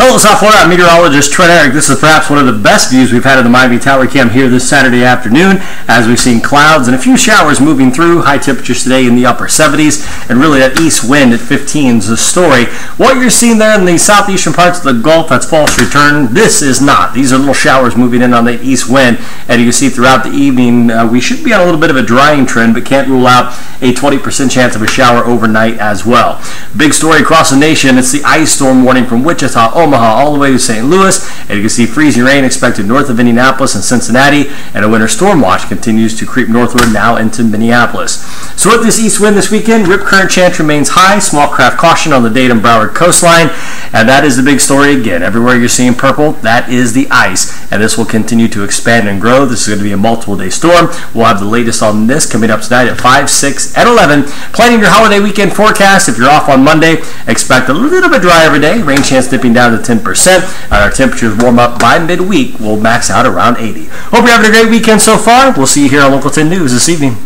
Hello, South Florida. I'm meteorologist Trent Eric. This is perhaps one of the best views we've had of the Miami Tower Cam here this Saturday afternoon, as we've seen clouds and a few showers moving through. High temperatures today in the upper 70s, and really that east wind at 15 is the story. What you're seeing there in the southeastern parts of the Gulf, that's false return. This is not. These are little showers moving in on the east wind, and you can see throughout the evening we should be on a little bit of a drying trend, but can't rule out a 20% chance of a shower overnight as well. Big story across the nation. It's the ice storm warning from Wichita, Omaha, all the way to St. Louis, and you can see freezing rain expected north of Indianapolis and Cincinnati, and a winter storm watch continues to creep northward now into Minneapolis. So with this east wind this weekend, rip current chance remains high, small craft caution on the Dade and Broward coastline, and that is the big story again. Everywhere you're seeing purple, that is the ice, and this will continue to expand and grow. This is going to be a multiple day storm. We'll have the latest on this coming up tonight at 5, 6, and 11. Planning your holiday weekend forecast. If you're off on Monday, expect a little bit drier of a day. Rain chance dipping down to 10%. And our temperatures warm up by midweek. We'll max out around 80. Hope you're having a great weekend so far. We'll see you here on Local 10 News this evening.